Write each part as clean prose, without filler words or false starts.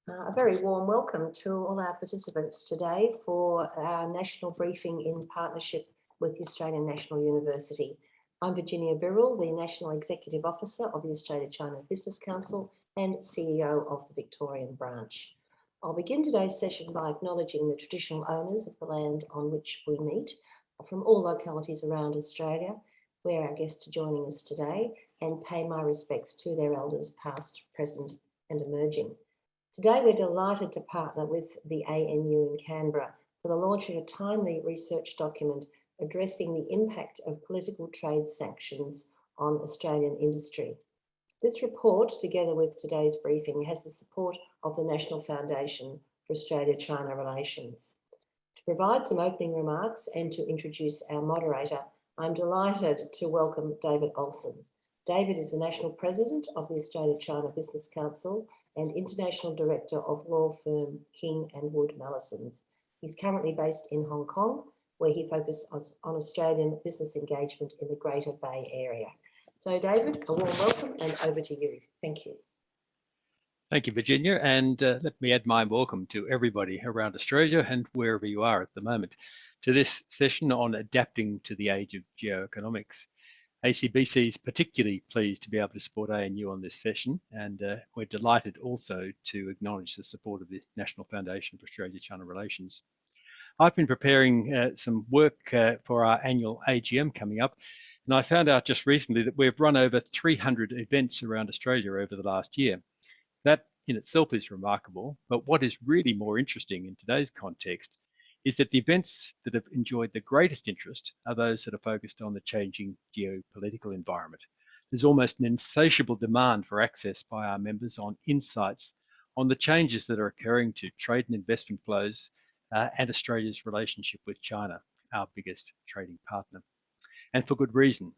A very warm welcome to all our participants today for our national briefing in partnership with the Australian National University. I'm Virginia Birrell, the National Executive Officer of the Australia-China Business Council and CEO of the Victorian branch. I'll begin today's session by acknowledging the traditional owners of the land on which we meet from all localities around Australia, where our guests are joining us today, and pay my respects to their elders past, present and emerging. Today, we're delighted to partner with the ANU in Canberra for the launch of a timely research document addressing the impact of political trade sanctions on Australian industry. This report, together with today's briefing, has the support of the National Foundation for Australia-China Relations. To provide some opening remarks and to introduce our moderator, I'm delighted to welcome David Olsen. David is the National President of the Australia-China Business Council and International Director of law firm King & Wood Mallesons. He's currently based in Hong Kong, where he focuses on Australian business engagement in the Greater Bay Area. So David, a warm welcome and over to you. Thank you. Thank you, Virginia, and let me add my welcome to everybody around Australia and wherever you are at the moment to this session on adapting to the age of geoeconomics. ACBC is particularly pleased to be able to support ANU on this session, and we're delighted also to acknowledge the support of the National Foundation for Australia-China Relations. I've been preparing some work for our annual AGM coming up, and I found out just recently that we've run over 300 events around Australia over the last year. That in itself is remarkable, but what is really more interesting in today's context is that the events that have enjoyed the greatest interest are those that are focused on the changing geopolitical environment. There's almost an insatiable demand for access by our members on insights on the changes that are occurring to trade and investment flows and Australia's relationship with China, our biggest trading partner. And for good reason.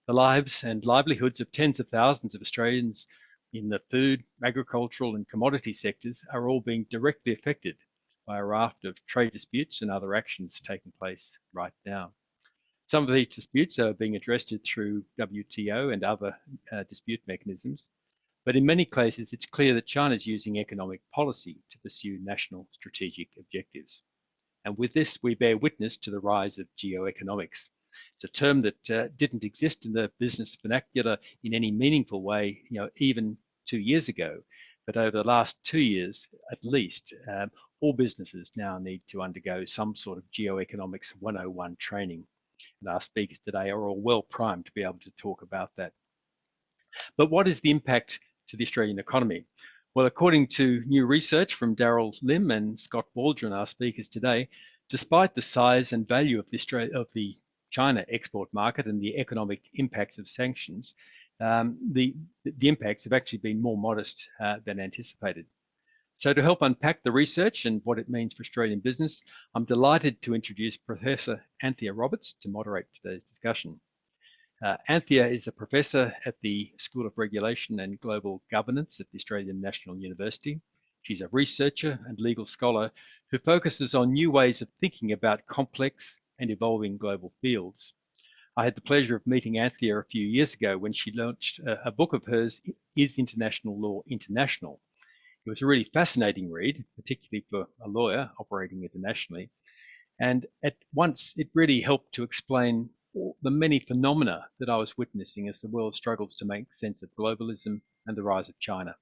The lives and livelihoods of tens of thousands of Australians in the food, agricultural and commodity sectors are all being directly affected by a raft of trade disputes and other actions taking place right now. Some of these disputes are being addressed through WTO and other dispute mechanisms, but in many cases it's clear that China is using economic policy to pursue national strategic objectives. And with this, we bear witness to the rise of geoeconomics. It's a term that didn't exist in the business vernacular in any meaningful way, even 2 years ago. But over the last 2 years, at least, all businesses now need to undergo some sort of Geoeconomics 101 training. And our speakers today are all well primed to be able to talk about that. But what is the impact to the Australian economy? Well, according to new research from Daryl Lim and Scott Waldron, our speakers today, despite the size and value of the China export market and the economic impacts of sanctions, the impacts have actually been more modest than anticipated. So to help unpack the research and what it means for Australian business, I'm delighted to introduce Professor Anthea Roberts to moderate today's discussion. Anthea is a professor at the School of Regulation and Global Governance at the Australian National University. She's a researcher and legal scholar who focuses on new ways of thinking about complex and evolving global fields. I had the pleasure of meeting Anthea a few years ago when she launched a book of hers, Is International Law International? It was a really fascinating read, particularly for a lawyer operating internationally. And at once, it really helped to explain all the many phenomena that I was witnessing as the world struggles to make sense of globalism and the rise of China.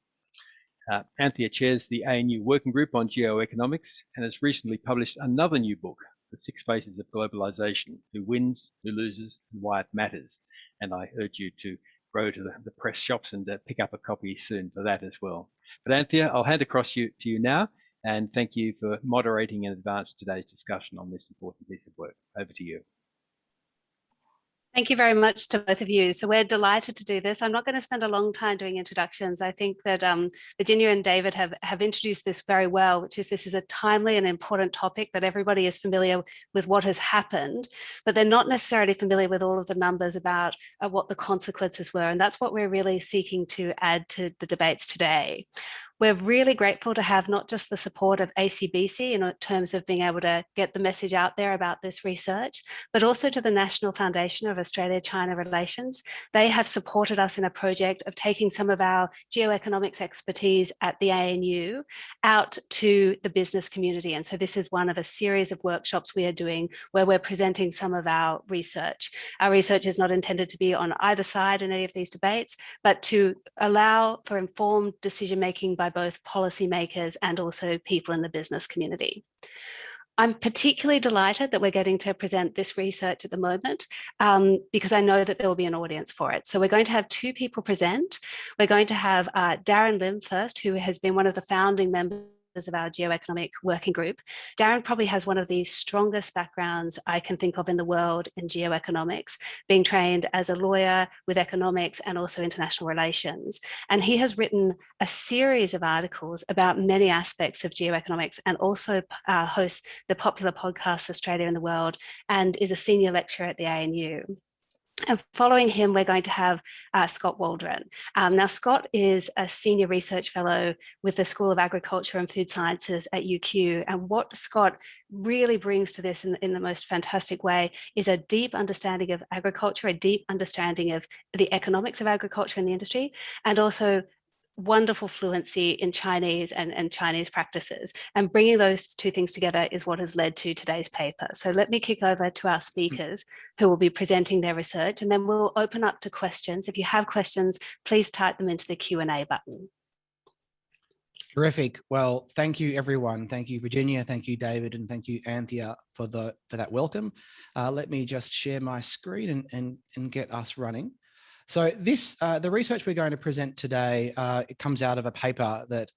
Anthea chairs the ANU Working Group on Geoeconomics and has recently published another new book, The 6 Phases of Globalization, Who Wins, Who Loses, and Why It Matters. And I urge you to go to the press shops and pick up a copy soon for that as well. But Anthea, I'll hand across to you now, and thank you for moderating in advance today's discussion on this important piece of work. Over to you. Thank you very much to both of you. So we're delighted to do this. I'm not going to spend a long time doing introductions. I think that Virginia and David have introduced this very well, which is this is a timely and important topic that everybody is familiar with what has happened, but they're not necessarily familiar with all of the numbers about what the consequences were. And that's what we're really seeking to add to the debates today. We're really grateful to have not just the support of ACBC in terms of being able to get the message out there about this research, but also to the National Foundation of Australia-China Relations. They have supported us in a project of taking some of our geoeconomics expertise at the ANU out to the business community. And so this is one of a series of workshops we are doing where we're presenting some of our research. Our research is not intended to be on either side in any of these debates, but to allow for informed decision-making by both policymakers and also people in the business community. I'm particularly delighted that we're getting to present this research at the moment because I know that there will be an audience for it. So we're going to have two people present. We're going to have Darren Lim first, who has been one of the founding members of our geoeconomic working group. Darren probably has one of the strongest backgrounds I can think of in the world in geoeconomics, being trained as a lawyer with economics and also international relations. And he has written a series of articles about many aspects of geoeconomics and also hosts the popular podcast Australia in the World and is a senior lecturer at the ANU. And following him, we're going to have Scott Waldron. Now, Scott is a senior research fellow with the School of Agriculture and Food Sciences at UQ. And what Scott really brings to this in the most fantastic way is a deep understanding of agriculture, a deep understanding of the economics of agriculture in the industry, and also wonderful fluency in Chinese and Chinese practices. And bringing those two things together is what has led to today's paper. So let me kick over to our speakers who will be presenting their research, and then we'll open up to questions. If you have questions, please type them into the Q&A button. Terrific. Well, thank you, everyone. Thank you, Virginia. Thank you, David. And thank you, Anthea, for that welcome. Let me just share my screen and get us running. So this, the research we're going to present today, it comes out of a paper that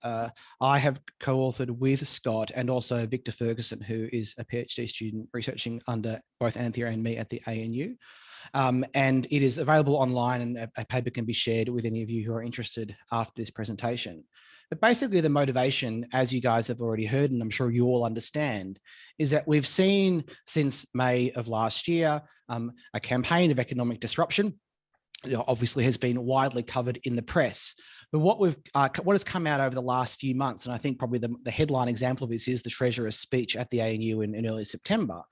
I have co-authored with Scott and also Victor Ferguson, who is a PhD student researching under both Anthea and me at the ANU. And it is available online, and a paper can be shared with any of you who are interested after this presentation. But basically the motivation, as you guys have already heard, and I'm sure you all understand, is that we've seen since May of last year, a campaign of economic disruption. Obviously has been widely covered in the press. But what has come out over the last few months, and I think probably the headline example of this is the Treasurer's speech at the ANU in early September,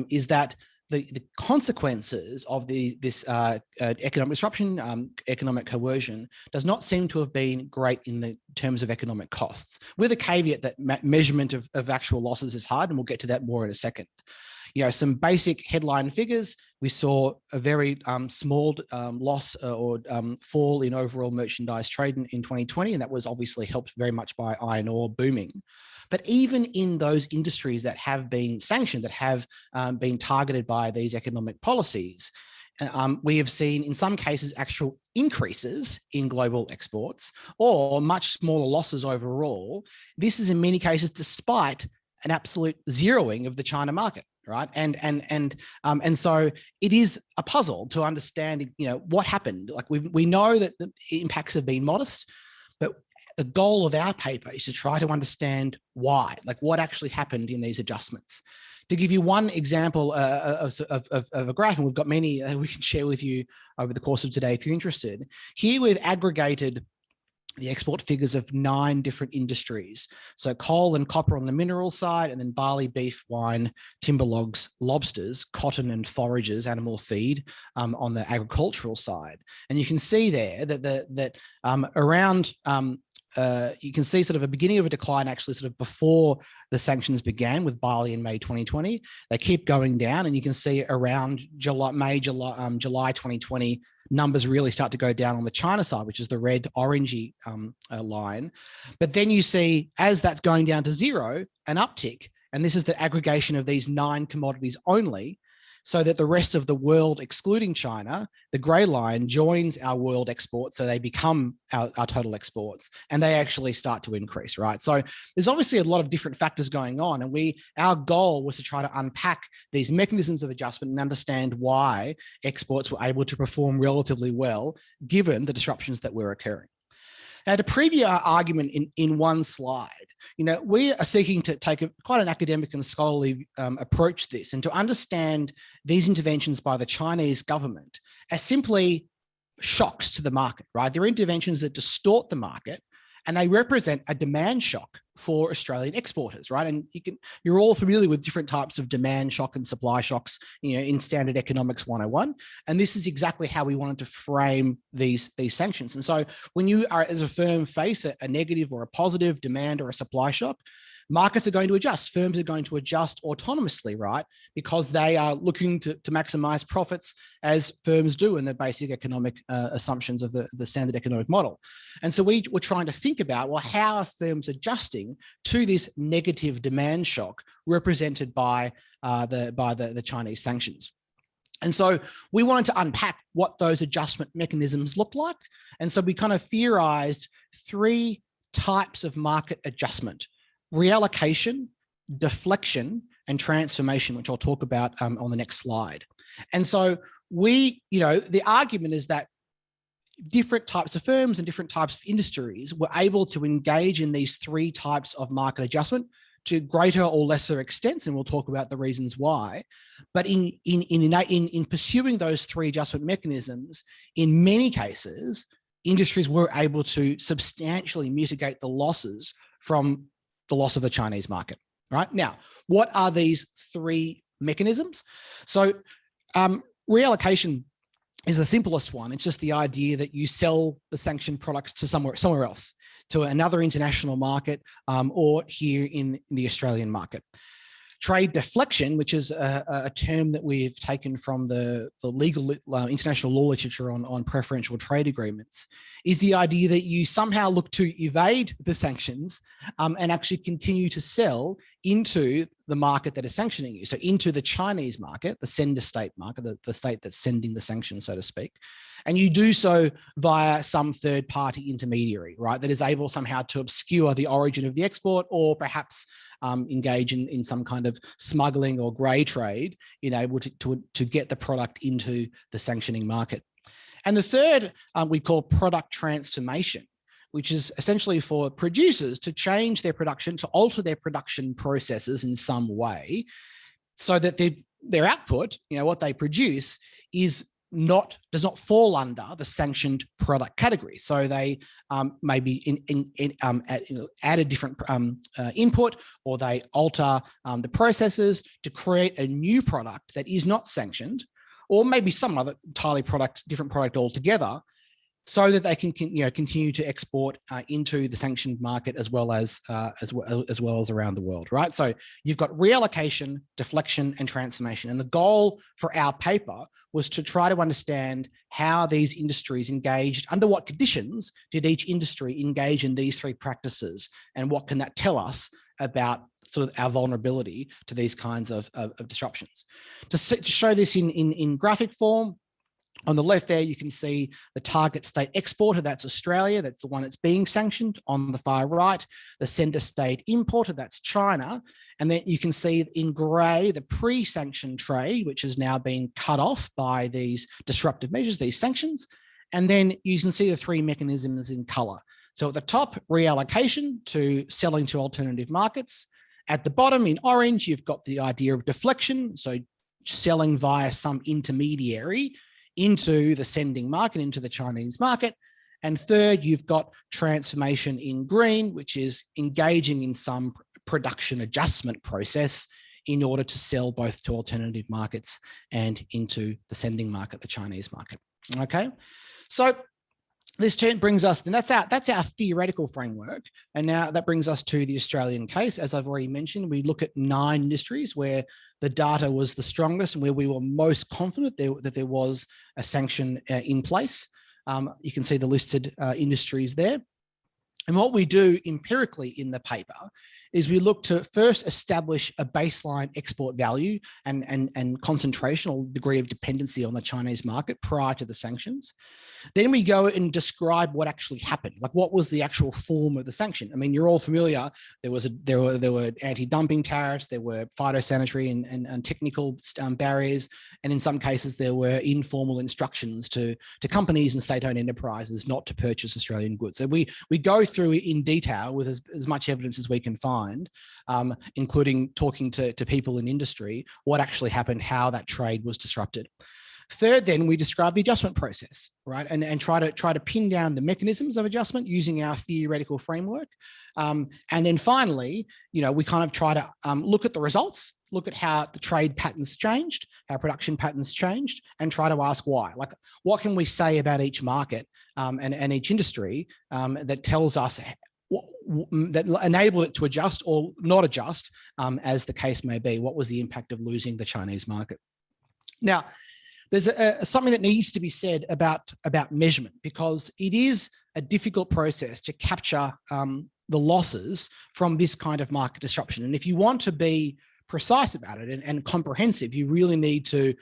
is that the consequences of this economic disruption, economic coercion, does not seem to have been great in the terms of economic costs, with a caveat that measurement of actual losses is hard, and we'll get to that more in a second. You know, some basic headline figures. We saw a very small loss or fall in overall merchandise trade in 2020, and that was obviously helped very much by iron ore booming. But even in those industries that have been sanctioned, that have been targeted by these economic policies, we have seen in some cases actual increases in global exports or much smaller losses overall. This is in many cases despite an absolute zeroing of the China market. Right. And so it is a puzzle to understand, you know, what happened. Like we know that the impacts have been modest, but the goal of our paper is to try to understand why, like what actually happened in these adjustments. To give you one example of a graph, and we've got many we can share with you over the course of today if you're interested. Here we've aggregated the export figures of 9 different industries. So coal and copper on the mineral side, and then barley, beef, wine, timber logs, lobsters, cotton and forages, animal feed on the agricultural side. And you can see there that you can see sort of a beginning of a decline actually sort of before the sanctions began with barley in May 2020. They keep going down, and you can see around July 2020, numbers really start to go down on the China side, which is the red orangey line. But then you see, as that's going down to zero, an uptick. And this is the aggregation of these 9 commodities only, so that the rest of the world, excluding China, the gray line joins our world exports. So they become our total exports, and they actually start to increase, right? So there's obviously a lot of different factors going on. And our goal was to try to unpack these mechanisms of adjustment and understand why exports were able to perform relatively well, given the disruptions that were occurring. Now, to preview our argument in one slide, you know, we are seeking to take quite an academic and scholarly approach to this, and to understand these interventions by the Chinese government as simply shocks to the market, right? They're interventions that distort the market and they represent a demand shock for Australian exporters, right? And you're all familiar with different types of demand shock and supply shocks, in Standard Economics 101. And this is exactly how we wanted to frame these sanctions. And so when you are, as a firm, face a negative or a positive demand or a supply shock, markets are going to adjust. Firms are going to adjust autonomously, right? Because they are looking to maximize profits, as firms do in the basic economic assumptions of the standard economic model. And so we were trying to think about, well, how are firms adjusting to this negative demand shock represented by the Chinese sanctions? And so we wanted to unpack what those adjustment mechanisms look like. And so we kind of theorized 3 types of market adjustment: reallocation, deflection, and transformation, which I'll talk about on the next slide. And so the argument is that different types of firms and different types of industries were able to engage in these 3 types of market adjustment to greater or lesser extents, and we'll talk about the reasons why. But in pursuing those 3 adjustment mechanisms, in many cases, industries were able to substantially mitigate the losses from the loss of the Chinese market, right? Now, what are these 3 mechanisms? So reallocation is the simplest one. It's just the idea that you sell the sanctioned products to somewhere else, to another international market, or here in the Australian market. Trade deflection, which is a term that we've taken from the legal international law literature on preferential trade agreements, is the idea that you somehow look to evade the sanctions and actually continue to sell into the market that is sanctioning you. So into the Chinese market, the sender state market, the state that's sending the sanctions, so to speak. And you do so via some third-party intermediary, right, that is able somehow to obscure the origin of the export, or perhaps engage in some kind of smuggling or grey trade, able to get the product into the sanctioning market. And the third we call product transformation, which is essentially for producers to change their production, to alter their production processes in some way, so that their output, what they produce, does not fall under the sanctioned product category. So they maybe add a different input, or they alter the processes to create a new product that is not sanctioned, or maybe some other different product altogether, so that they can continue to export into the sanctioned market as well as around the world, right? So you've got reallocation, deflection, and transformation. And the goal for our paper was to try to understand how these industries engaged, under what conditions did each industry engage in these 3 practices, and what can that tell us about sort of our vulnerability to these kinds of disruptions. To show this in graphic form, on the left there, you can see the target state exporter, that's Australia, that's the one that's being sanctioned. On the far right, the sender state importer, that's China. And then you can see in grey, the pre-sanctioned trade, which has now been cut off by these disruptive measures, these sanctions. And then you can see the 3 mechanisms in colour. So at the top, reallocation, to selling to alternative markets. At the bottom in orange, you've got the idea of deflection, so selling via some intermediary into the sending market, into the Chinese market. And third, you've got transformation in green, which is engaging in some production adjustment process in order to sell both to alternative markets and into the sending market, the Chinese market. Okay, so this brings us, and that's our theoretical framework. And now that brings us to the Australian case. As I've already mentioned, we look at 9 industries where the data was the strongest and where we were most confident that there was a sanction in place. You can see the listed industries there. And what we do empirically in the paper is we look to first establish a baseline export value and concentration or degree of dependency on the Chinese market prior to the sanctions. Then we go and describe what actually happened, like what was the actual form of the sanction. I mean, you're all familiar. There were anti-dumping tariffs, there were phytosanitary and technical barriers, and in some cases there were informal instructions to companies and state-owned enterprises not to purchase Australian goods. So we go through in detail with as much evidence as we can find, including talking to people in industry, what actually happened, how that trade was disrupted. Third, then we describe the adjustment process, right? And try to pin down the mechanisms of adjustment using our theoretical framework. And then finally, we kind of try to look at the results, look at how the trade patterns changed, how production patterns changed, and try to ask why. Like, what can we say about each market and each industry that tells us that enabled it to adjust or not adjust, as the case may be? What was the impact of losing the Chinese market? Now, there's something that needs to be said about measurement, because it is a difficult process to capture the losses from this kind of market disruption. And if you want to be precise about it and comprehensive, you really need to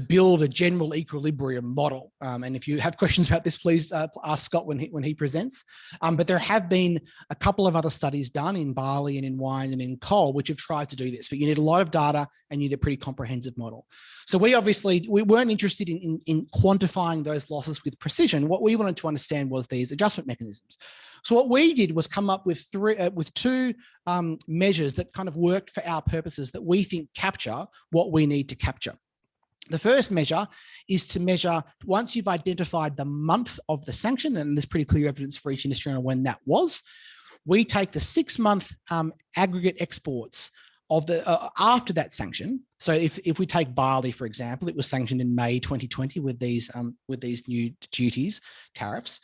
build a general equilibrium model. And if you have questions about this, please ask Scott when he presents. But there have been a couple of other studies done in barley and in wine and in coal, which have tried to do this, but you need a lot of data and you need a pretty comprehensive model. So we weren't interested in quantifying those losses with precision. What we wanted to understand was these adjustment mechanisms. So what we did was come up with two measures that kind of worked for our purposes that we think capture what we need to capture. The first measure is to measure, once you've identified the month of the sanction, and there's pretty clear evidence for each industry on when that was, we take the 6-month aggregate exports of the after that sanction. So if we take barley, for example, it was sanctioned in May 2020 with these new duties, tariffs.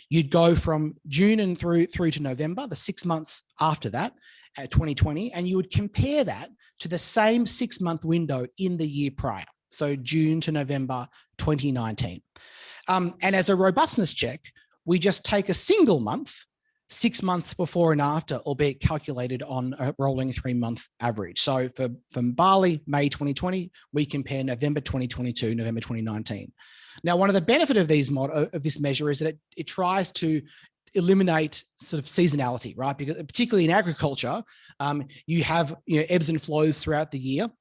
You'd go from June and through to November, the 6 months after that, 2020, and you would compare that to the same 6-month window in the year prior. So June to November 2019. And as a robustness check, we just take a single month, 6 months before and after, albeit calculated on a rolling 3-month average. So from barley, May 2020, we compare November 2022, November 2019. Now, one of the benefits of this measure is that it tries to eliminate sort of seasonality, right? Because particularly in agriculture, you have ebbs and flows throughout the year.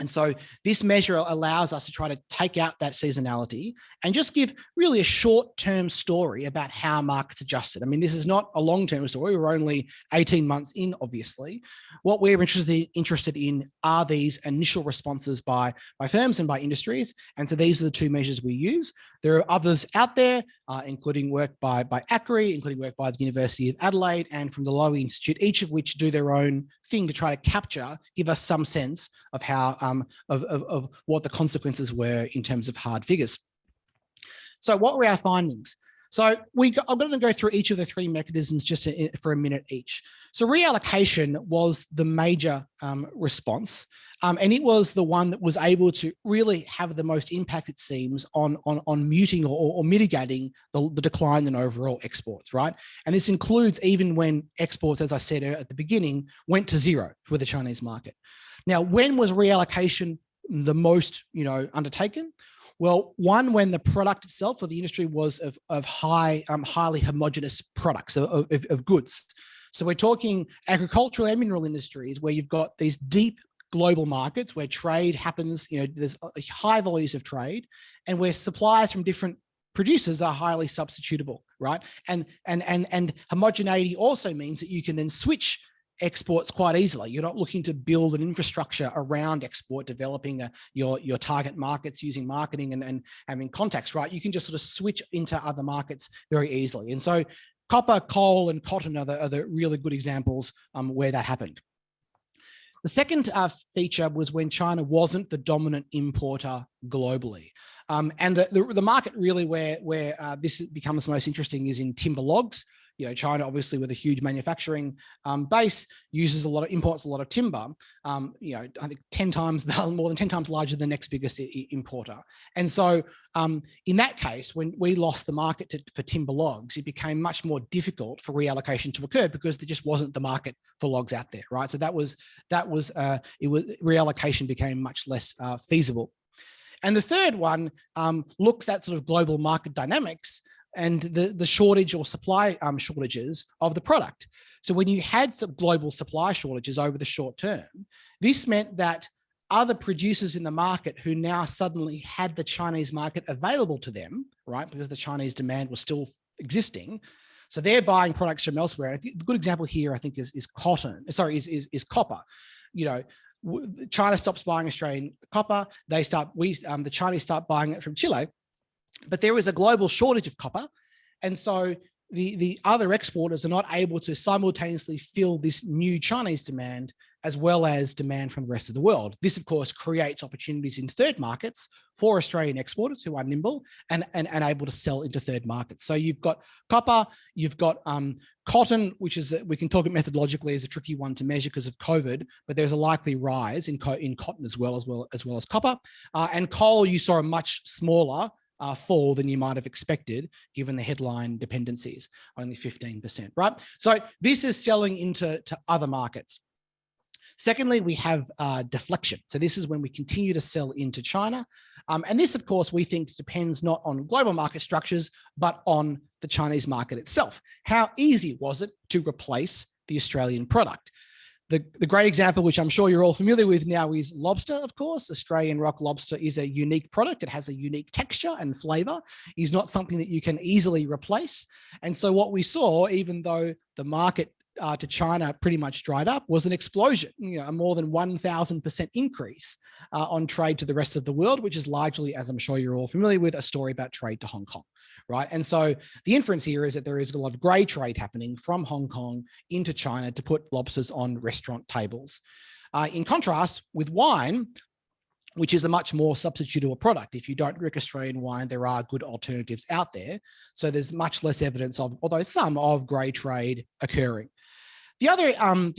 And so this measure allows us to try to take out that seasonality and just give really a short-term story about how markets adjusted. I mean, this is not a long-term story. We're only 18 months in, obviously. What we're interested in are these initial responses by firms and by industries. And so these are the two measures we use. There are others out there, including work by ACRI, including work by the University of Adelaide and from the Lowy Institute, each of which do their own thing to try to capture, give us some sense of how of what the consequences were in terms of hard figures. So what were our findings? So I'm going to go through each of the three mechanisms just for a minute each. So reallocation was the major response. And it was the one that was able to really have the most impact, it seems, on muting or mitigating the decline in overall exports, right? And this includes even when exports, as I said at the beginning, went to zero for the Chinese market. Now, when was reallocation the most, undertaken? Well, one, when the product itself or the industry was of highly homogeneous products of goods. So we're talking agricultural and mineral industries where you've got these deep global markets where trade happens, there's high volumes of trade, and where suppliers from different producers are highly substitutable, right? And homogeneity also means that you can then switch exports quite easily. You're not looking to build an infrastructure around export, developing your target markets using marketing and having contacts, right? You can just sort of switch into other markets very easily. And so copper, coal, and cotton are the really good examples where that happened. The second feature was when China wasn't the dominant importer globally. And the market really where this becomes most interesting is in timber logs. China, obviously, with a huge manufacturing base, imports a lot of timber. I think 10 times, more than 10 times larger than the next biggest importer. And so, in that case, when we lost the market for timber logs, it became much more difficult for reallocation to occur because there just wasn't the market for logs out there, right? So reallocation became much less feasible. And the third one looks at sort of global market dynamics and the shortage or supply shortages of the product. So when you had some global supply shortages over the short term, this meant that other producers in the market who now suddenly had the Chinese market available to them, right, because the Chinese demand was still existing, so they're buying products from elsewhere. The good example here, I think, is copper. China stops buying Australian copper. The Chinese start buying it from Chile, but there is a global shortage of copper. And so the other exporters are not able to simultaneously fill this new Chinese demand as well as demand from the rest of the world. This, of course, creates opportunities in third markets for Australian exporters who are nimble and able to sell into third markets. So you've got copper, you've got cotton, which is, we can talk it methodologically as a tricky one to measure because of COVID, but there's a likely rise in cotton as well as copper. And coal, you saw a much smaller fall than you might have expected, given the headline dependencies, only 15%, right? So this is selling into other markets. Secondly, we have deflection. So this is when we continue to sell into China. And this, of course, we think depends not on global market structures, but on the Chinese market itself. How easy was it to replace the Australian product? The great example, which I'm sure you're all familiar with now, is lobster, of course. Australian rock lobster is a unique product. It has a unique texture and flavor. It's not something that you can easily replace. And so what we saw, even though the market to China pretty much dried up, was an explosion, a more than 1,000% increase on trade to the rest of the world, which is largely, as I'm sure you're all familiar with, a story about trade to Hong Kong, right? And so the inference here is that there is a lot of grey trade happening from Hong Kong into China to put lobsters on restaurant tables. In contrast with wine, which is a much more substitutable product. If you don't drink Australian wine, there are good alternatives out there. So there's much less evidence of, although some, of grey trade occurring. The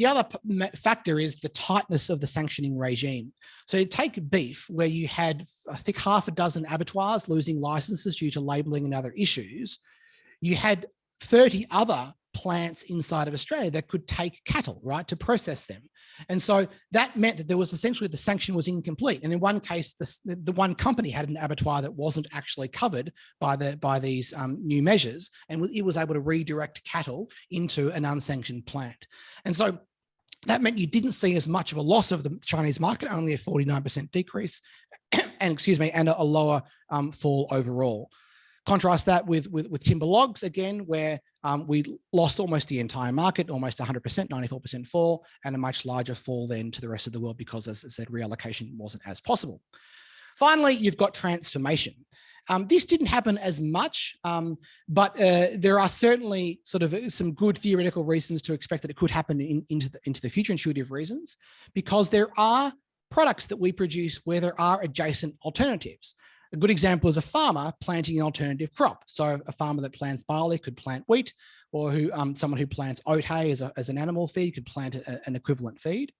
other factor is the tightness of the sanctioning regime. So you take beef, where you had, I think, half a dozen abattoirs losing licenses due to labelling and other issues. You had 30 other plants inside of Australia that could take cattle, right, to process them. And so that meant that there was essentially, the sanction was incomplete. And in one case, the one company had an abattoir that wasn't actually covered by these new measures, and it was able to redirect cattle into an unsanctioned plant. And so that meant you didn't see as much of a loss of the Chinese market, only a 49% decrease, and a lower fall overall. Contrast that with timber logs, again, where we lost almost the entire market, almost 100%, 94% fall, and a much larger fall then to the rest of the world because, as I said, reallocation wasn't as possible. Finally, you've got transformation. This didn't happen as much, but there are certainly sort of some good theoretical reasons to expect that it could happen into the future, intuitive reasons, because there are products that we produce where there are adjacent alternatives. A good example is a farmer planting an alternative crop. So a farmer that plants barley could plant wheat, or someone who plants oat hay as an animal feed could plant an equivalent feed.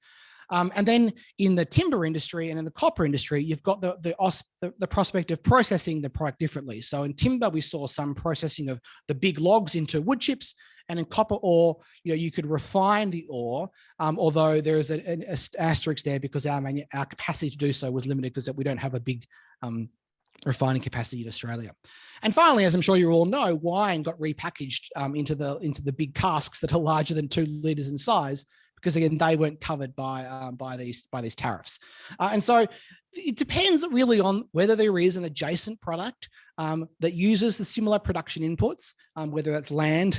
And then in the timber industry and in the copper industry, you've got the prospect of processing the product differently. So in timber, we saw some processing of the big logs into wood chips, and in copper ore, you could refine the ore, although there is an asterisk there because our capacity to do so was limited because we don't have a big refining capacity in Australia. And finally, as I'm sure you all know, wine got repackaged into the big casks that are larger than 2 litres in size, because again, they weren't covered by these tariffs. And so it depends really on whether there is an adjacent product that uses the similar production inputs, whether that's land,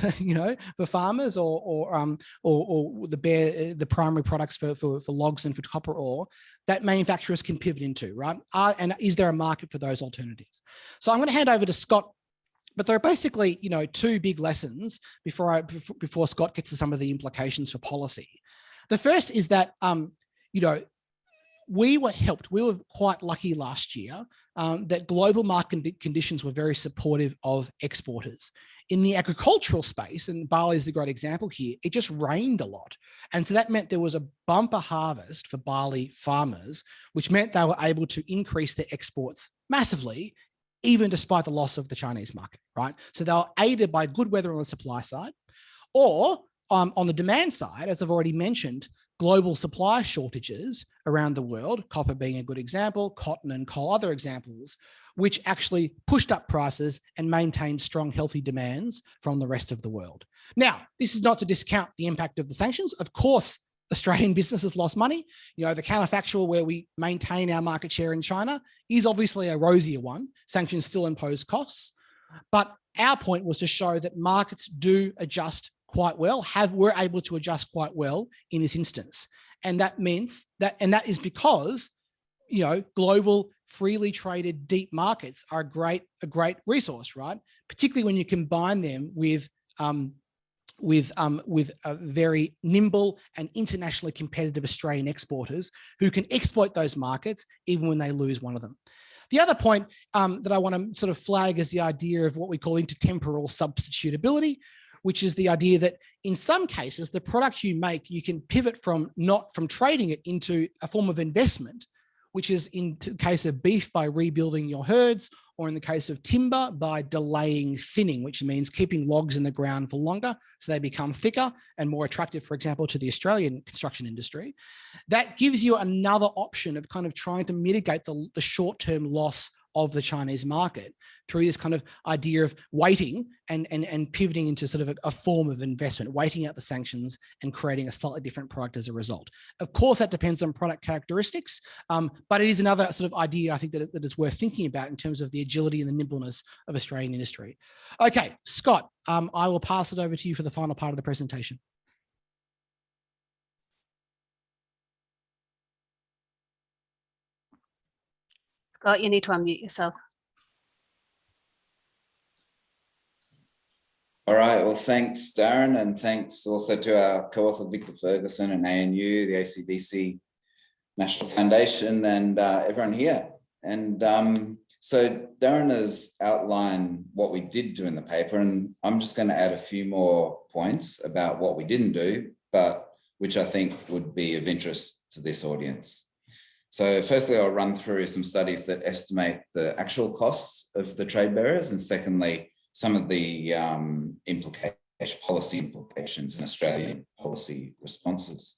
for farmers, or the primary products for logs and for copper ore, that manufacturers can pivot into, right? And is there a market for those alternatives? So I'm going to hand over to Scott. But there are basically, 2 big lessons before Scott gets to some of the implications for policy. The first is that, we were helped. We were quite lucky last year that global market conditions were very supportive of exporters. In the agricultural space, and barley is the great example here, it just rained a lot. And so that meant there was a bumper harvest for barley farmers, which meant they were able to increase their exports massively, even despite the loss of the Chinese market, right? So they were aided by good weather on the supply side, or on the demand side, as I've already mentioned, global supply shortages around the world, copper being a good example, cotton and coal, other examples, which actually pushed up prices and maintained strong, healthy demands from the rest of the world. Now, this is not to discount the impact of the sanctions. Of course, Australian businesses lost money. The counterfactual where we maintain our market share in China is obviously a rosier one. Sanctions still impose costs. But our point was to show that markets do adjust quite well, were able to adjust quite well in this instance. And that means that, and that is because, you know, global freely traded deep markets are a great resource, right? Particularly when you combine them with very nimble and internationally competitive Australian exporters who can exploit those markets even when they lose one of them. The other point that I want to sort of flag is the idea of what we call intertemporal substitutability, which is the idea that in some cases, the product you make, you can pivot from trading it into a form of investment, which is in the case of beef by rebuilding your herds, or in the case of timber by delaying thinning, which means keeping logs in the ground for longer so they become thicker and more attractive, for example, to the Australian construction industry. That gives you another option of kind of trying to mitigate the short-term loss of the Chinese market through this kind of idea of waiting and pivoting into sort of a form of investment, waiting out the sanctions and creating a slightly different product as a result. Of course, that depends on product characteristics, but it is another sort of idea I think that is worth thinking about in terms of the agility and the nimbleness of Australian industry. Okay, Scott, I will pass it over to you for the final part of the presentation. Scott, you need to unmute yourself. All right, well, thanks, Darren, and thanks also to our co-author, Victor Ferguson, and ANU, the ACDC National Foundation, and everyone here. And so Darren has outlined what we did do in the paper, and I'm just going to add a few more points about what we didn't do, but which I think would be of interest to this audience. So firstly, I'll run through some studies that estimate the actual costs of the trade barriers, and secondly, some of the policy implications and Australian policy responses.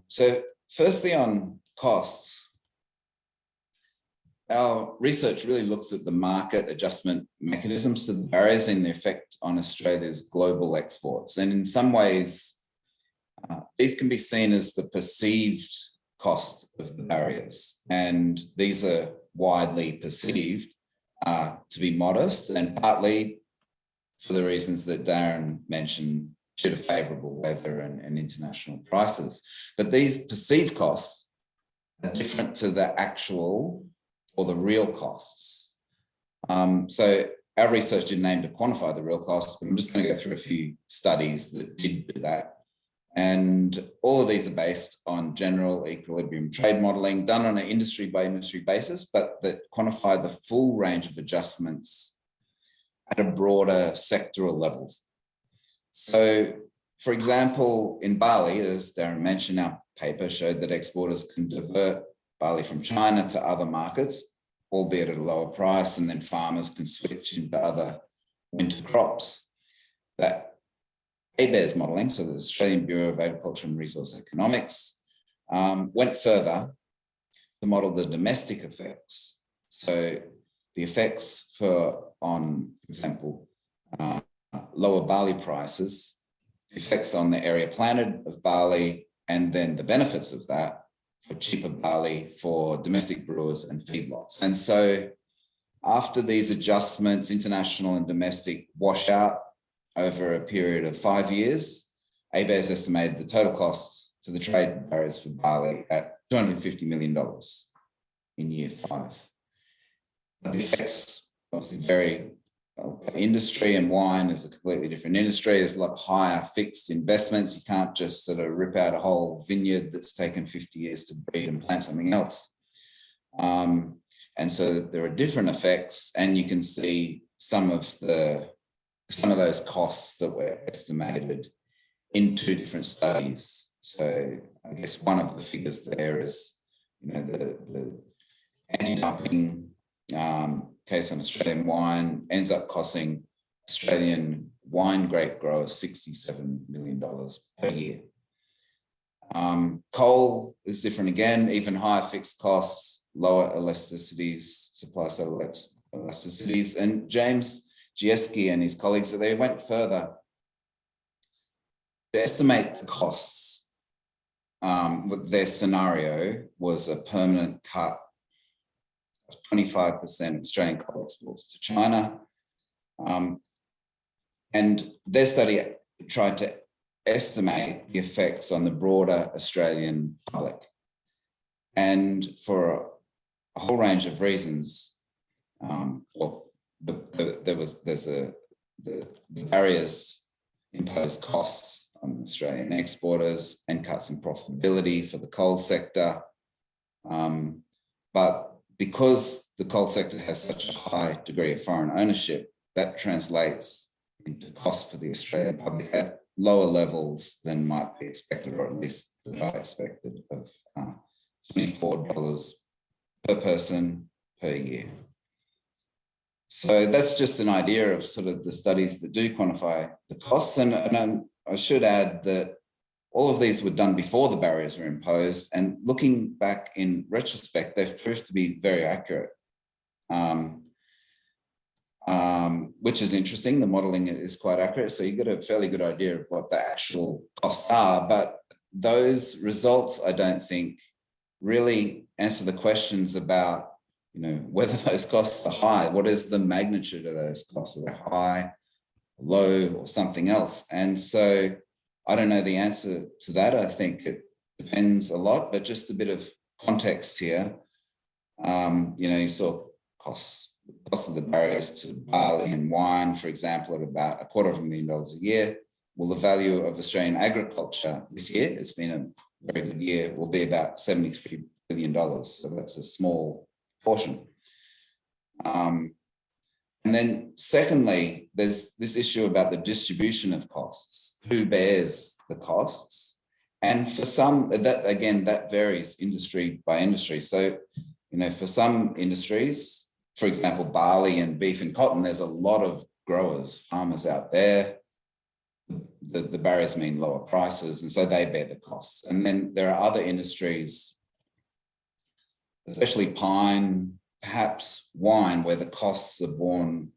So firstly, on costs, our research really looks at the market adjustment mechanisms to the barriers and the effect on Australia's global exports. And in some ways, these can be seen as the perceived cost of the barriers. And these are widely perceived to be modest, and partly for the reasons that Darren mentioned, due to favourable weather and international prices. But these perceived costs are different to the actual or the real costs. So our research didn't aim to quantify the real costs, but I'm just going to go through a few studies that did do that. And all of these are based on general equilibrium trade modelling done on an industry by industry basis, but that quantify the full range of adjustments at a broader sectoral level. So, for example, in barley, as Darren mentioned, our paper showed that exporters can divert barley from China to other markets, albeit at a lower price, and then farmers can switch into other winter crops. That ABARES modelling, so the Australian Bureau of Agriculture and Resource Economics, went further to model the domestic effects. So the effects on, for example, lower barley prices, the effects on the area planted of barley, and then the benefits of that for cheaper barley for domestic brewers and feedlots. And so after these adjustments, international and domestic wash out over a period of 5 years, ABARES estimated the total cost to the trade barriers for barley at $250 million in year 5. The effects obviously vary by industry, and wine is a completely different industry. There's a lot higher fixed investments. You can't just sort of rip out a whole vineyard that's taken 50 years to breed and plant something else. And so there are different effects, and you can see some of those costs that were estimated in 2 different studies. So I guess one of the figures there is, you know, the anti-dumping case on Australian wine ends up costing Australian wine grape growers $67 million per year. Coal is different again, even higher fixed costs, lower elasticities, supply side elasticities, and James Geoeconomics and his colleagues, so they went further to estimate the costs. With their scenario was a permanent cut of 25% of Australian coal exports to China. And their study tried to estimate the effects on the broader Australian public. And for a whole range of reasons, the barriers impose costs on Australian exporters and cuts in profitability for the coal sector. But because the coal sector has such a high degree of foreign ownership, that translates into costs for the Australian public at lower levels than might be expected, or at least that I expected, of $24 per person per year. So that's just an idea of sort of the studies that do quantify the costs. And I should add that all of these were done before the barriers were imposed, and looking back in retrospect, they've proved to be very accurate, which is interesting. The modelling is quite accurate, so you get a fairly good idea of what the actual costs are. But those results, I don't think, really answer the questions about, whether those costs are high. What is the magnitude of those costs? Are they high, low, or something else? And so I don't know the answer to that. I think it depends a lot, but just a bit of context here. You saw costs of the barriers to barley and wine, for example, at about $250,000 a year. Well, the value of Australian agriculture this year, it's been a very good year, will be about $73 billion. So that's a small portion. And then secondly, there's this issue about the distribution of costs. Who bears the costs? And for some, that varies industry by industry. So, for some industries, for example, barley and beef and cotton, there's a lot of growers, farmers out there. The barriers mean lower prices, and so they bear the costs. And then there are other industries, especially pine, perhaps wine, where the costs are borne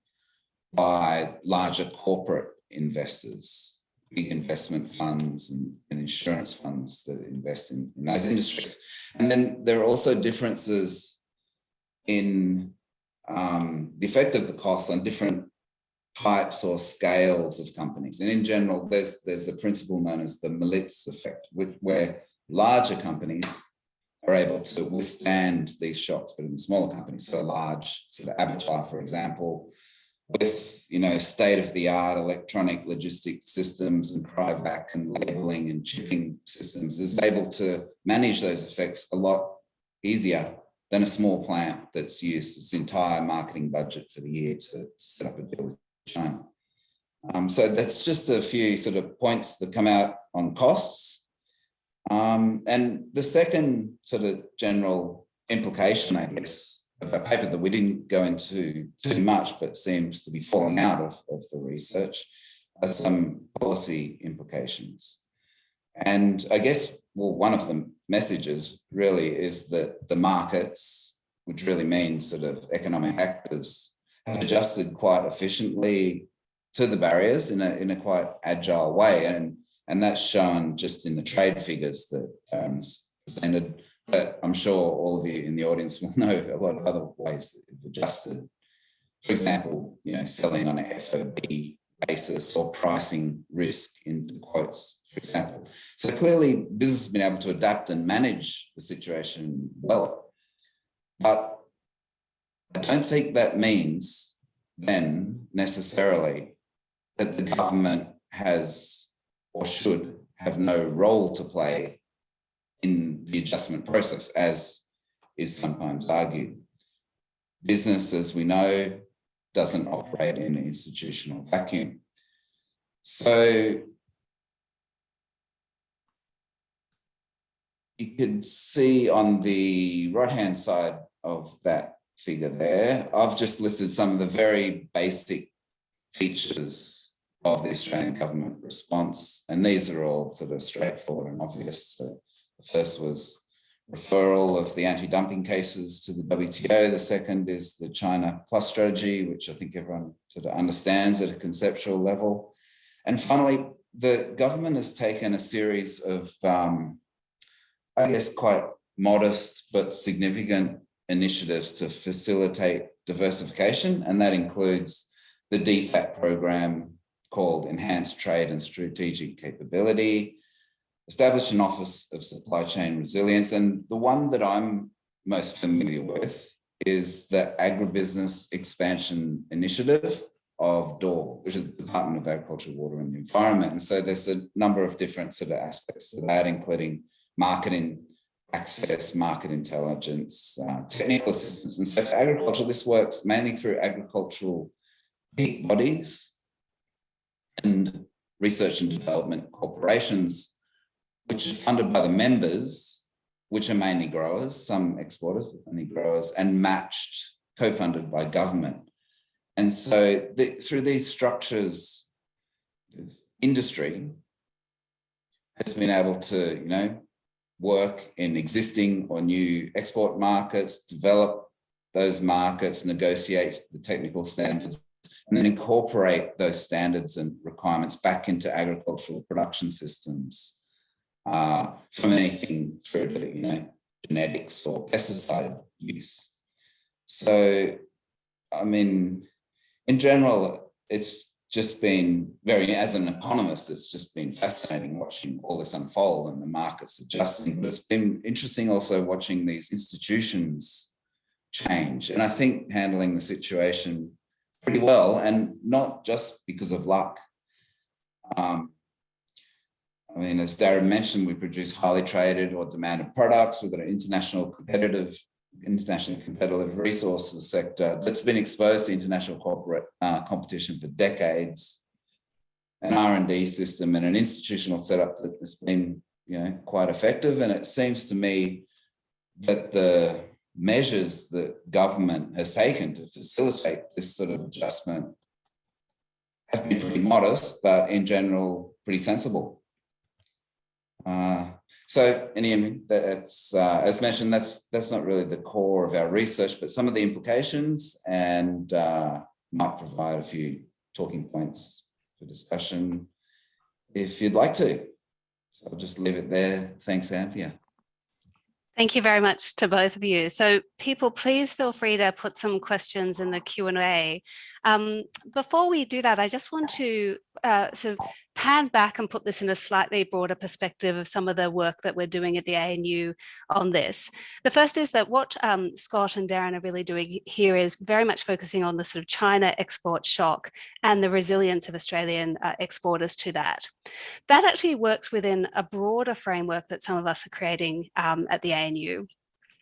by larger corporate investors, big investment funds and insurance funds that invest in those industries. And then there are also differences in the effect of the costs on different types or scales of companies. And in general, there's a principle known as the Milits effect, where larger companies are able to withstand these shocks, but in smaller companies, so a large sort of abattoir, for example, with state-of-the-art electronic logistics systems and cryovac and labeling and chipping systems, is able to manage those effects a lot easier than a small plant that's used its entire marketing budget for the year to set up a deal with China. So that's just a few sort of points that come out on costs. And the second sort of general implication, I guess, of a paper that we didn't go into too much, but seems to be falling out of the research, are some policy implications. And I guess, one of the messages really is that the markets, which really means sort of economic actors, have adjusted quite efficiently to the barriers in a quite agile way. And that's shown just in the trade figures that presented. But I'm sure all of you in the audience will know a lot of other ways that have adjusted. For example, selling on a FOB basis or pricing risk into quotes, for example. So clearly, business has been able to adapt and manage the situation well. But I don't think that means then necessarily that the government has or should have no role to play in the adjustment process, as is sometimes argued. Business, as we know, doesn't operate in an institutional vacuum. So you could see on the right-hand side of that figure there, I've just listed some of the very basic features of the Australian government response, and these are all sort of straightforward and obvious. So the first was referral of the anti-dumping cases to the WTO. The second is the China Plus strategy, which I think everyone sort of understands at a conceptual level. And finally, the government has taken a series of, I guess, quite modest but significant initiatives to facilitate diversification, and that includes the DFAT program called Enhanced Trade and Strategic Capability, established an Office of Supply Chain Resilience, and the one that I'm most familiar with is the Agribusiness Expansion Initiative of DOR, which is the Department of Agriculture, Water and the Environment. And so there's a number of different sort of aspects to that, including marketing access, market intelligence, technical assistance. And so for agriculture, this works mainly through agricultural peak bodies and research and development corporations, which are funded by the members, which are mainly growers, some exporters, but mainly growers, and matched, co-funded by government. And so through these structures, industry has been able to, work in existing or new export markets, develop those markets, negotiate the technical standards, and then incorporate those standards and requirements back into agricultural production systems, from anything through to, genetics or pesticide use. So, I mean, in general, it's just been as an economist, it's just been fascinating watching all this unfold and the markets adjusting. But it's been interesting also watching these institutions change. And I think handling the situation pretty well, and not just because of luck. I mean, as Darren mentioned, we produce highly traded or demanded products. We've got an internationally competitive resources sector that's been exposed to international corporate competition for decades, an R&D system and an institutional setup that has been, quite effective. And it seems to me that the measures that government has taken to facilitate this sort of adjustment have been pretty modest, but in general, pretty sensible. So, that's as mentioned, that's not really the core of our research, but some of the implications, and might provide a few talking points for discussion if you'd like to. So I'll just leave it there. Thanks, Anthea. Thank you very much to both of you. So people, please feel free to put some questions in the Q&A. Before we do that, I just want to sort of pan back and put this in a slightly broader perspective of some of the work that we're doing at the ANU on this. The first is that what Scott and Darren are really doing here is very much focusing on the sort of China export shock and the resilience of Australian exporters to that. That actually works within a broader framework that some of us are creating at the ANU,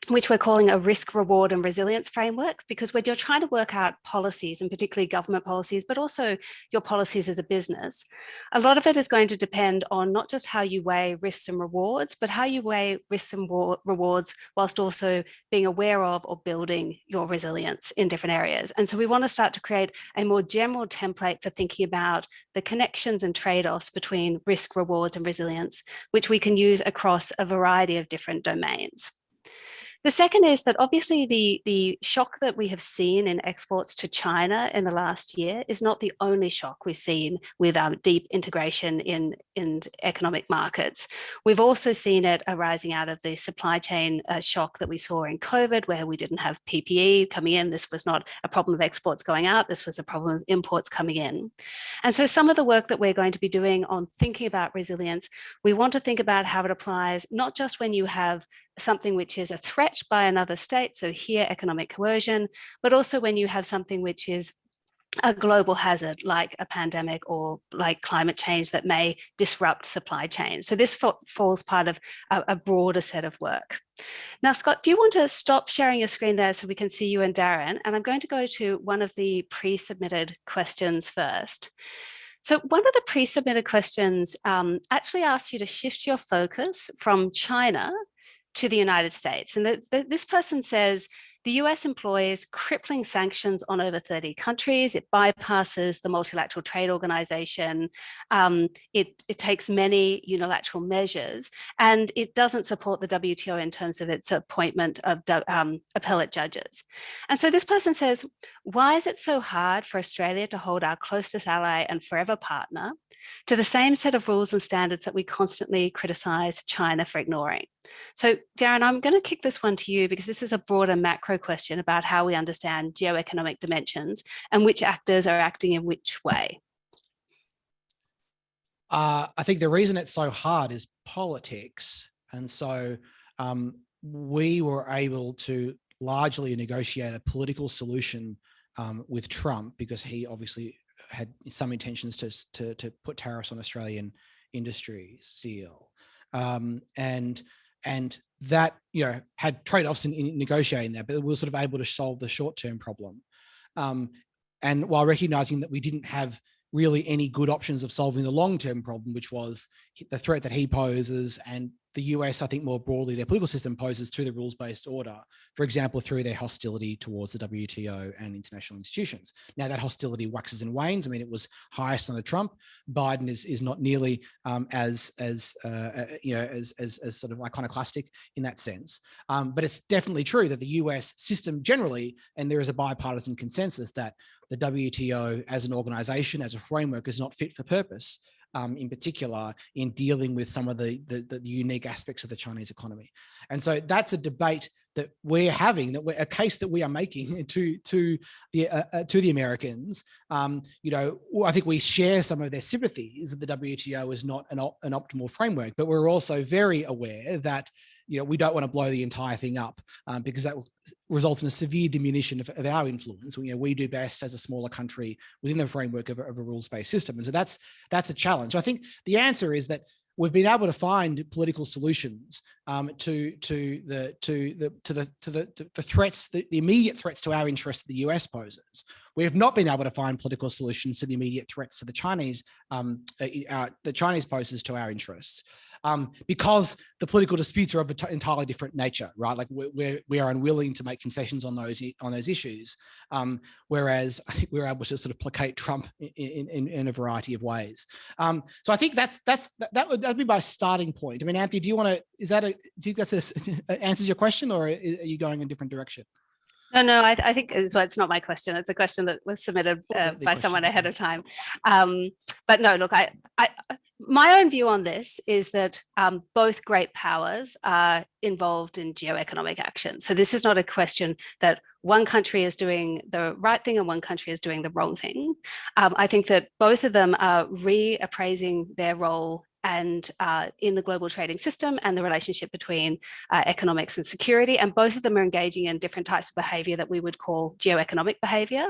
which we're calling a risk, reward and resilience framework, because when you're trying to work out policies, and particularly government policies, but also your policies as a business, a lot of it is going to depend on not just how you weigh risks and rewards, but how you weigh risks and rewards whilst also being aware of or building your resilience in different areas. And so we want to start to create a more general template for thinking about the connections and trade-offs between risk, rewards and resilience, which we can use across a variety of different domains. The second is that obviously the shock that we have seen in exports to China in the last year is not the only shock we've seen with deep integration in economic markets. We've also seen it arising out of the supply chain shock that we saw in COVID, where we didn't have PPE coming in. This was not a problem of exports going out. This was a problem of imports coming in. And so some of the work that we're going to be doing on thinking about resilience, we want to think about how it applies, not just when you have something which is a threat by another state, so here economic coercion, but also when you have something which is a global hazard like a pandemic or like climate change that may disrupt supply chains. So this falls part of a broader set of work. Now, Scott, do you want to stop sharing your screen there so we can see you and Darren? And I'm going to go to one of the pre-submitted questions first. So one of the pre-submitted questions actually asks you to shift your focus from China to the United States. And this person says, the US employs crippling sanctions on over 30 countries. It bypasses the Multilateral Trade Organization. It takes many unilateral measures, and it doesn't support the WTO in terms of its appointment of appellate judges. And so this person says, why is it so hard for Australia to hold our closest ally and forever partner to the same set of rules and standards that we constantly criticize China for ignoring? So Darren, I'm going to kick this one to you because this is a broader macro question about how we understand geoeconomic dimensions and which actors are acting in which way. I think the reason it's so hard is politics. And so we were able to largely negotiate a political solution with Trump, because he obviously had some intentions to put tariffs on Australian industry steel. And that, you know, had trade-offs in negotiating that, but we were sort of able to solve the short-term problem. And while recognizing that we didn't have really any good options of solving the long-term problem, which was the threat that he poses, and the US, I think more broadly, their political system poses to the rules-based order, for example, through their hostility towards the WTO and international institutions. Now that hostility waxes and wanes. I mean, it was highest under Trump. Biden is not nearly as sort of iconoclastic in that sense. But it's definitely true that the US system generally, and there is a bipartisan consensus that the WTO as an organization, as a framework, is not fit for purpose, in particular in dealing with some of the unique aspects of the Chinese economy. And so that's a debate that we're having, a case that we are making to the Americans. You know, I think we share some of their sympathies that the WTO is not an optimal framework, but we're also very aware that, you know, we don't want to blow the entire thing up because that will result in a severe diminution of our influence. You know, we do best as a smaller country within the framework of a rules-based system, and so that's a challenge. I think the answer is that we've been able to find political solutions to the threats, the immediate threats to our interests that the US poses. We have not been able to find political solutions to the immediate threats to the Chinese poses to our interests. Because the political disputes are of an entirely different nature, right? Like we are unwilling to make concessions on those issues, whereas I think we're able to sort of placate Trump in a variety of ways. So I think that'd be my starting point. I mean, Anthony, do you think that answers your question, or are you going in a different direction? No, I think it's not my question. It's a question that was submitted by someone ahead of time. But no, look, my own view on this is that both great powers are involved in geoeconomic action. So this is not a question that one country is doing the right thing and one country is doing the wrong thing. I think that both of them are reappraising their role and in the global trading system and the relationship between economics and security. And both of them are engaging in different types of behavior that we would call geoeconomic behavior.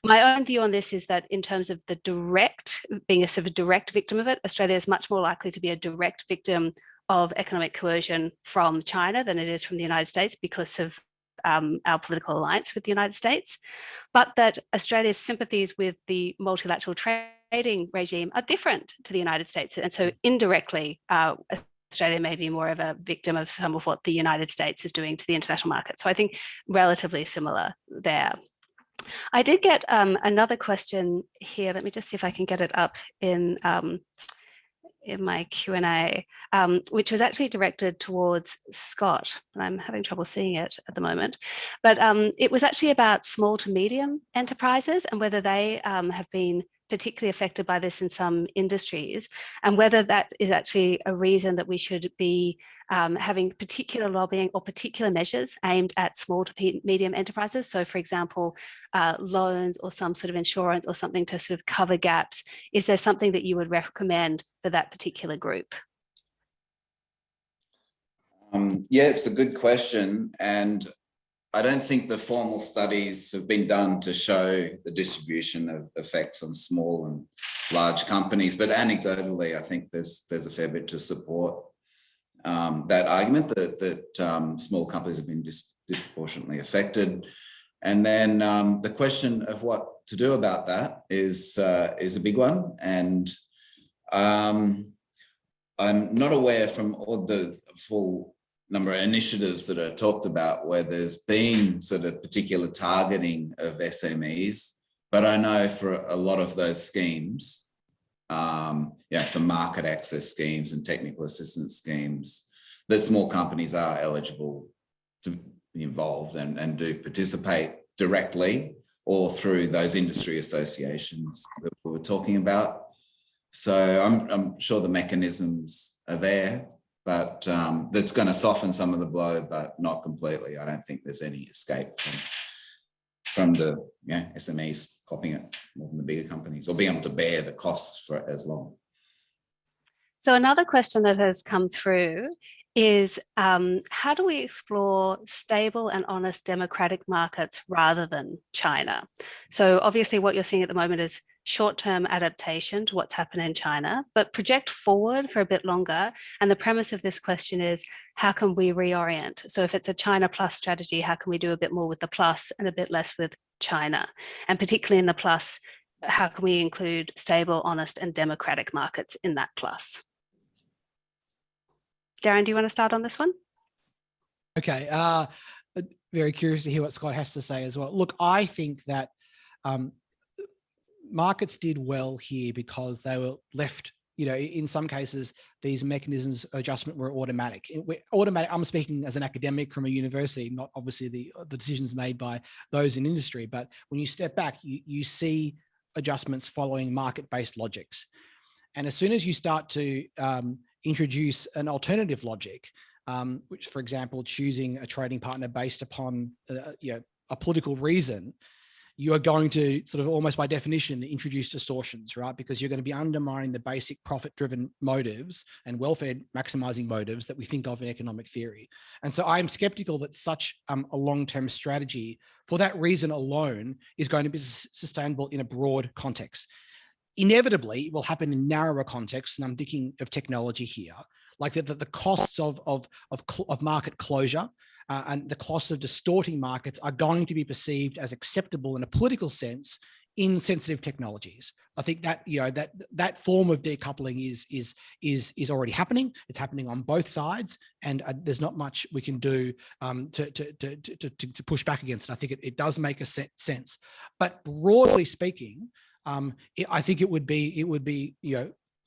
My own view on this is that in terms of being a sort of direct victim of it, Australia is much more likely to be a direct victim of economic coercion from China than it is from the United States because of our political alliance with the United States, but that Australia's sympathies with the multilateral trading regime are different to the United States. And so indirectly, Australia may be more of a victim of some of what the United States is doing to the international market. So I think relatively similar there. I did get another question here. Let me just see if I can get it up in my Q&A, which was actually directed towards Scott. I'm having trouble seeing it at the moment. But it was actually about small to medium enterprises and whether they have been particularly affected by this in some industries, and whether that is actually a reason that we should be having particular lobbying or particular measures aimed at small to medium enterprises. So for example, loans or some sort of insurance or something to sort of cover gaps. Is there something that you would recommend for that particular group? Yeah, it's a good question. And I don't think the formal studies have been done to show the distribution of effects on small and large companies, but anecdotally, I think there's a fair bit to support that argument that small companies have been disproportionately affected. And then the question of what to do about that is a big one. And I'm not aware from all the full number of initiatives that are talked about where there's been sort of particular targeting of SMEs, but I know for a lot of those schemes, for market access schemes and technical assistance schemes, that small companies are eligible to be involved and do participate directly or through those industry associations that we were talking about. So I'm sure the mechanisms are there, but that's going to soften some of the blow, but not completely. I don't think there's any escape from the SMEs copying it more than the bigger companies or being able to bear the costs for it as long. So another question that has come through is how do we explore stable and honest democratic markets rather than China? So obviously what you're seeing at the moment is short-term adaptation to what's happened in China, but project forward for a bit longer. And the premise of this question is, how can we reorient? So if it's a China plus strategy, how can we do a bit more with the plus and a bit less with China? And particularly in the plus, how can we include stable, honest, and democratic markets in that plus? Darren, do you want to start on this one? Okay, very curious to hear what Scott has to say as well. Look, I think that markets did well here because they were left, in some cases, these mechanisms of adjustment were automatic. I'm speaking as an academic from a university, not obviously the decisions made by those in industry, but when you step back, you see adjustments following market-based logics. And as soon as you start to introduce an alternative logic, which, for example, choosing a trading partner based upon a political reason, you are going to sort of almost by definition introduce distortions, right? Because you're going to be undermining the basic profit-driven motives and welfare maximizing motives that we think of in economic theory. And so I'm skeptical that such a long-term strategy, for that reason alone, is going to be sustainable in a broad context. Inevitably, it will happen in narrower contexts, and I'm thinking of technology here, like the costs of market closure and the costs of distorting markets are going to be perceived as acceptable in a political sense in sensitive technologies. I think that that form of decoupling is already happening. It's happening on both sides, and there's not much we can do to push back against it. I think it does make a sense, but broadly speaking, I think it would be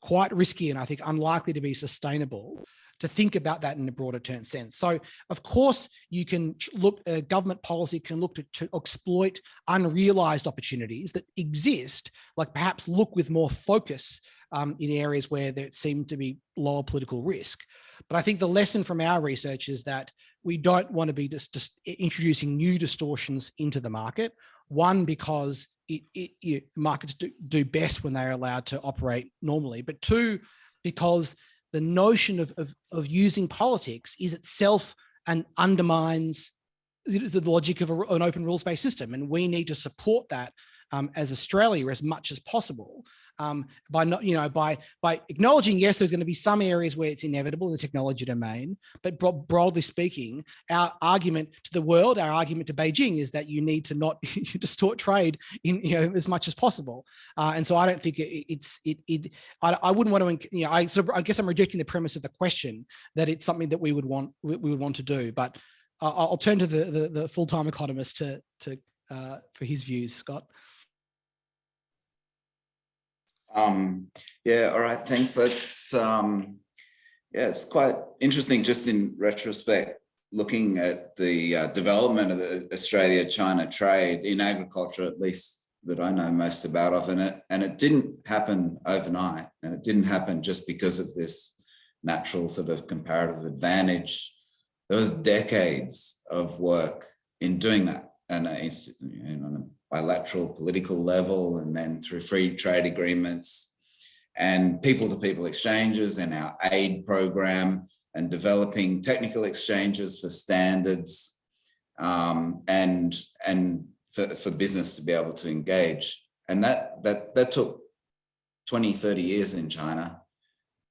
quite risky and I think unlikely to be sustainable to think about that in a broader term sense. So, of course, you can look, government policy can look to exploit unrealized opportunities that exist, like perhaps look with more focus in areas where there seem to be lower political risk. But I think the lesson from our research is that we don't want to be just introducing new distortions into the market. One, because markets do best when they're allowed to operate normally, but two, because the notion of using politics is itself and undermines the logic of an open rules-based system, and we need to support that as Australia as much as possible by acknowledging, yes, there's going to be some areas where it's inevitable in the technology domain, but broadly speaking, our argument to the world, our argument to Beijing is that you need to not distort trade in as much as possible. And so I don't think I wouldn't want to, I guess I'm rejecting the premise of the question that it's something that we would want to do, but I'll turn to the full-time economist for his views, Scott. Yeah, all right, thanks. That's it's quite interesting just in retrospect, looking at the development of the Australia-China trade in agriculture, at least that I know most about and it didn't happen overnight, and it didn't happen just because of this natural sort of comparative advantage. There was decades of work in doing that, and on a bilateral political level, and then through free trade agreements and people-to-people exchanges and our aid program, and developing technical exchanges for standards and for business to be able to engage. And that took 20, 30 years in China.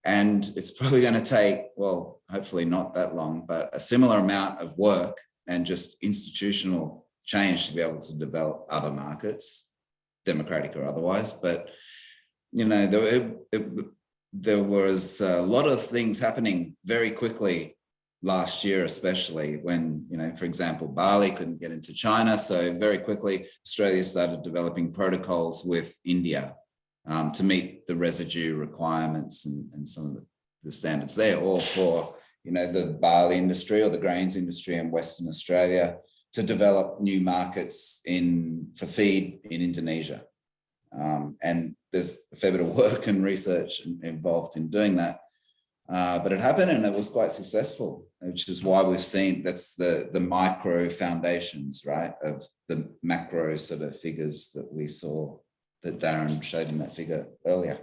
And it's probably going to take, well, hopefully not that long, but a similar amount of work and just institutional change to be able to develop other markets, democratic or otherwise. But, there was a lot of things happening very quickly last year, especially when, for example, barley couldn't get into China. So very quickly, Australia started developing protocols with India to meet the residue requirements and some of the standards there, or for, the barley industry or the grains industry in Western Australia to develop new markets for feed in Indonesia. And there's a fair bit of work and research involved in doing that. But it happened and it was quite successful, which is why we've seen that's the micro foundations, right, of the macro sort of figures that we saw that Darren showed in that figure earlier.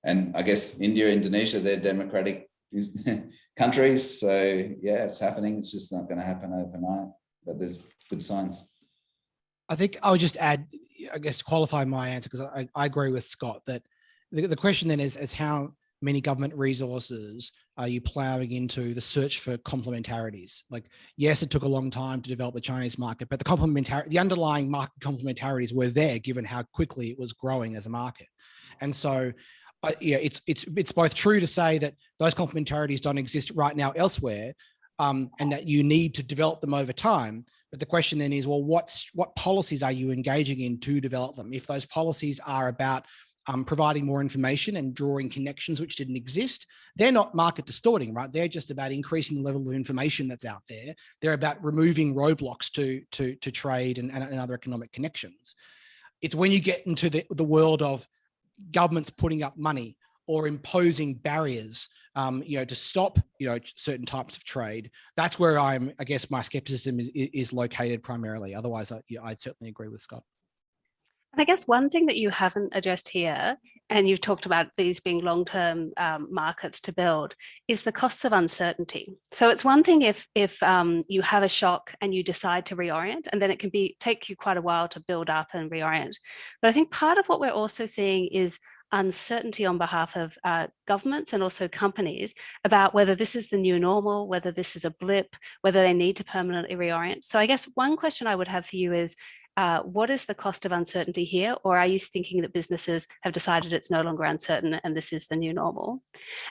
And I guess India, Indonesia, they're democratic countries. So yeah, it's happening. It's just not going to happen overnight, but there's good signs. I think I would just add, I guess, qualify my answer, because I agree with Scott that the question then is how many government resources are you plowing into the search for complementarities? Like, yes, it took a long time to develop the Chinese market, but the underlying market complementarities were there given how quickly it was growing as a market. And so, yeah, it's both true to say that those complementarities don't exist right now elsewhere, and that you need to develop them over time. But the question then is, well, what policies are you engaging in to develop them? If those policies are about providing more information and drawing connections which didn't exist, they're not market distorting, right? They're just about increasing the level of information that's out there. They're about removing roadblocks to trade and other economic connections. It's when you get into the world of governments putting up money or imposing barriers, to stop, certain types of trade. That's where I guess my skepticism is located primarily. Otherwise, I'd certainly agree with Scott. And I guess one thing that you haven't addressed here, and you've talked about these being long-term markets to build, is the costs of uncertainty. So it's one thing if you have a shock and you decide to reorient, and then it can take you quite a while to build up and reorient. But I think part of what we're also seeing is uncertainty on behalf of governments and also companies about whether this is the new normal, whether this is a blip, whether they need to permanently reorient. So I guess one question I would have for you is, what is the cost of uncertainty here? Or are you thinking that businesses have decided it's no longer uncertain and this is the new normal?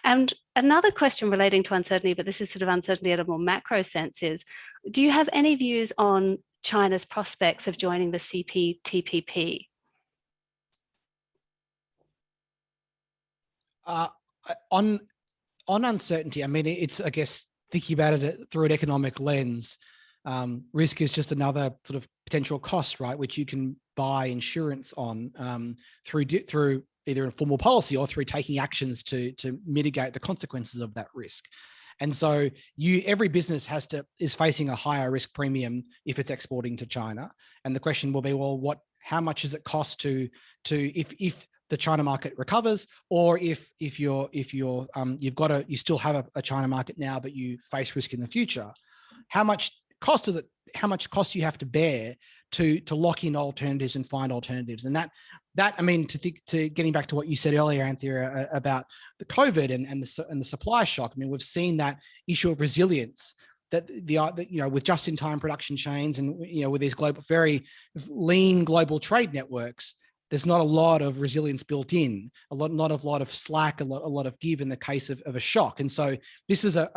And another question relating to uncertainty, but this is sort of uncertainty at a more macro sense, is, do you have any views on China's prospects of joining the CPTPP? On uncertainty, I mean, it's, I guess, thinking about it through an economic lens, risk is just another sort of potential cost, right, which you can buy insurance on through either informal policy or through taking actions to mitigate the consequences of that risk. And so every business is facing a higher risk premium if it's exporting to China. And the question will be, well, how much does it cost if the China market recovers, or if you still have a China market now, but you face risk in the future? How much cost you have to bear to lock in alternatives and find alternatives? And that I mean, to getting back to what you said earlier, Anthea, about the COVID and the supply shock. I mean, we've seen that issue of resilience, that with just-in-time production chains and with these very lean global trade networks, there's not a lot of resilience built in, a lot of slack, a lot of give in the case of a shock. And so this is a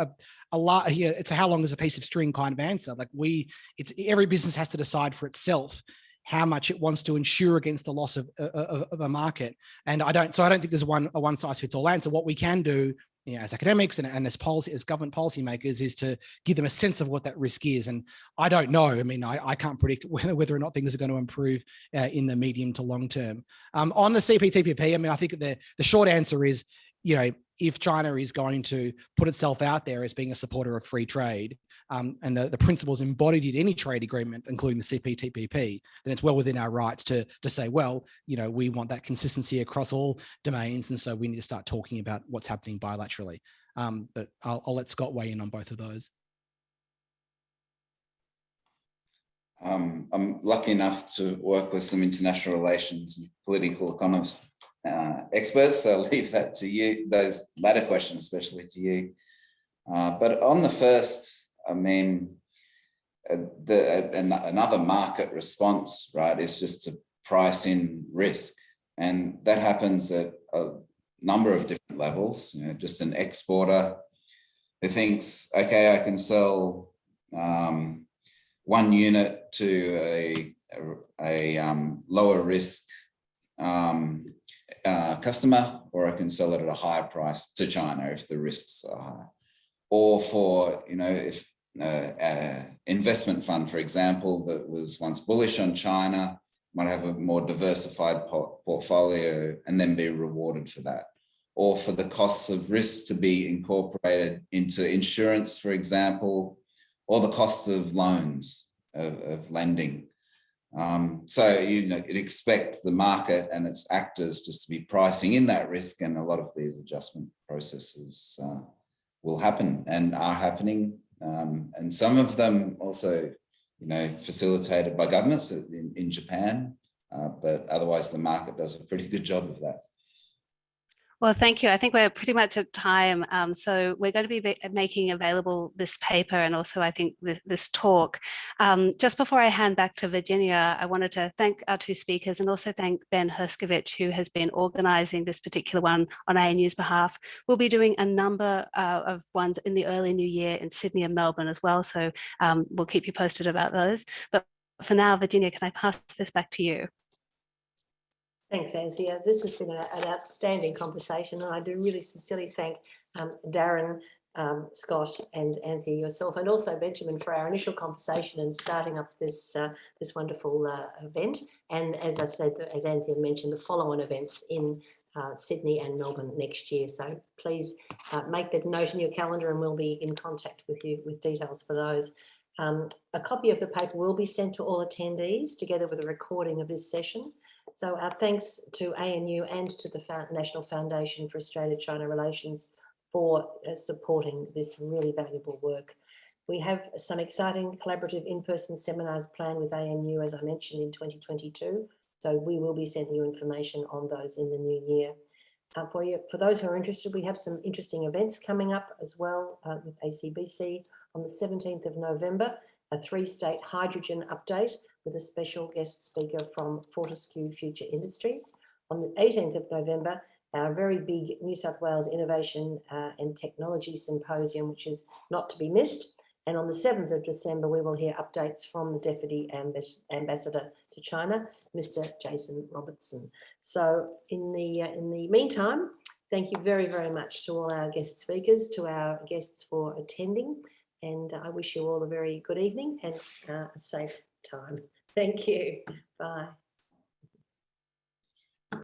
lot here. It's a how long is a piece of string kind of answer. Like every business has to decide for itself how much it wants to insure against the loss of a market. And I don't think there's a one size fits all answer. What we can do, as academics and as government policymakers, is to give them a sense of what that risk is. And I don't know. I mean, I can't predict whether or not things are going to improve in the medium to long term. On the CPTPP, I mean, I think the short answer is, if China is going to put itself out there as being a supporter of free trade, and the principles embodied in any trade agreement, including the CPTPP, then it's well within our rights to say, well, we want that consistency across all domains, and so we need to start talking about what's happening bilaterally. But I'll let Scott weigh in on both of those. I'm lucky enough to work with some international relations and political economists experts, so I'll leave that to you, those latter questions, especially to you. But on the first, I mean, another market response, right, is just to price in risk. And that happens at a number of different levels. Just an exporter who thinks, okay, I can sell one unit to a lower risk customer, or I can sell it at a higher price to China if the risks are high. Or for, if investment fund, for example, that was once bullish on China, might have a more diversified portfolio and then be rewarded for that. Or for the costs of risk to be incorporated into insurance, for example, or the cost of loans, of lending. So you'd expect the market and its actors just to be pricing in that risk, and a lot of these adjustment processes will happen and are happening, and some of them also, facilitated by governments in Japan, but otherwise the market does a pretty good job of that. Well, thank you. I think we're pretty much at time. So we're going to be making available this paper and also, I think, this talk. Just before I hand back to Virginia, I wanted to thank our two speakers and also thank Ben Herskovich, who has been organising this particular one on ANU's behalf. We'll be doing a number of ones in the early new year in Sydney and Melbourne as well. So we'll keep you posted about those. But for now, Virginia, can I pass this back to you? Thanks, Anthea. This has been an outstanding conversation, and I do really sincerely thank Darren, Scott, and Anthea yourself, and also Benjamin for our initial conversation and starting up this this wonderful event. And as I said, as Anthea mentioned, the follow-on events in Sydney and Melbourne next year. So please make that note in your calendar, and we'll be in contact with you with details for those. A copy of the paper will be sent to all attendees together with a recording of this session. So our thanks to ANU and to the National Foundation for Australia-China Relations for supporting this really valuable work. We have some exciting collaborative in-person seminars planned with ANU, as I mentioned, in 2022. So we will be sending you information on those in the new year. For those who are interested, we have some interesting events coming up as well with ACBC on the 17th of November, a 3-state hydrogen update with a special guest speaker from Fortescue Future Industries. On the 18th of November, our very big New South Wales Innovation and Technology Symposium, which is not to be missed. And on the 7th of December, we will hear updates from the Deputy Ambassador to China, Mr. Jason Robertson. So in the meantime, thank you very, very much to all our guest speakers, to our guests for attending. And I wish you all a very good evening and a safe time. Thank you. Bye.